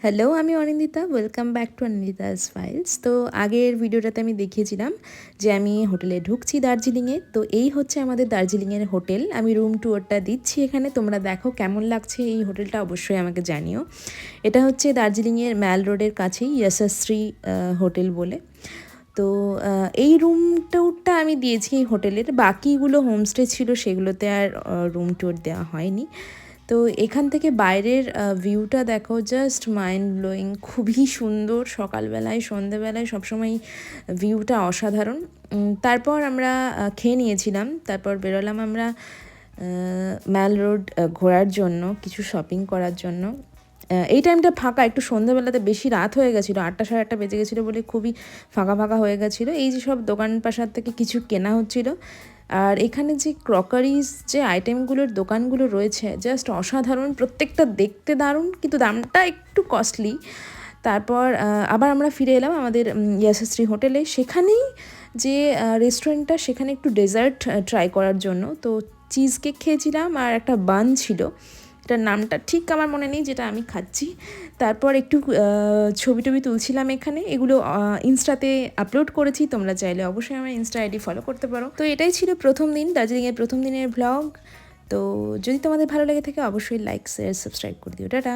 Hello, আমি Anindita. Welcome back to Anindita's files. তো আগের ভিডিওটাতে আমি দেখিয়েছিলাম যে আমি হোটেলে ঢুকছি দার্জিলিংয়ে। তো এই হচ্ছে আমাদের দার্জিলিংয়ের হোটেল। আমি রুম ট্যুরটা দিচ্ছি এখানে। তোমরা দেখো কেমন লাগছে এই হোটেলটা, অবশ্যই আমাকে জানিও। এটা হচ্ছে দার্জিলিংয়ের ম্যাল রোডের কাছেই যশস্বী হোটেল বলে। তো এই রুম ট্যুরটা আমি দিয়েছি এই হোটেলের। বাকিগুলো হোমস্টে ছিল, সেগুলোতে আর রুম ট্যুর দেওয়া হয়নি। তো এখান থেকে বাইরের ভিউটা দেখো, জাস্ট মাইন্ড ব্লোয়িং, খুবই সুন্দর। সকালবেলায় সন্ধেবেলায় সবসময় ভিউটা অসাধারণ। তারপর আমরা খেয়ে নিয়েছিলাম, তারপর বেরোলাম আমরা ম্যাল রোড ঘোরার জন্য, কিছু শপিং করার জন্য। এই টাইমটা ফাঁকা, একটু সন্ধ্যাবেলাতে বেশি রাত হয়ে গেছিলো, 8টা সাড়ে 8টা বেজে গেছিলো বলে খুবই ফাঁকা ফাঁকা হয়ে গেছিলো। এই যে সব দোকান পাশার থেকে কিছু কেনা হচ্ছিলো। আর এখানে যে ক্রকারিজ যে আইটেমগুলোর দোকানগুলো রয়েছে, জাস্ট অসাধারণ। প্রত্যেকটা দেখতে দারুণ, কিন্তু দামটা একটু কস্টলি। তারপর আবার আমরা ফিরে এলাম আমাদের যশস্বী হোটেলে। সেখানেই যে রেস্টুরেন্টটা, সেখানে একটু ডেজার্ট ট্রাই করার জন্য। তো চিজ কেক খেয়েছিলাম আর একটা বান ছিল, এটার নামটা ঠিক আমার মনে নেই, যেটা আমি খাচ্ছি। তারপর একটু ছবি টবি তুলছিলাম এখানে। এগুলো ইনস্টাতে আপলোড করেছি, তোমরা চাইলে অবশ্যই আমার ইনস্টা আইডি ফলো করতে পারো। তো এটাই ছিল প্রথম দিন, দার্জিলিংয়ের প্রথম দিনের ভ্লগ। তো যদি তোমাদের ভালো লেগে থাকে অবশ্যই লাইক শেয়ার সাবস্ক্রাইব করে দিও। টাটা।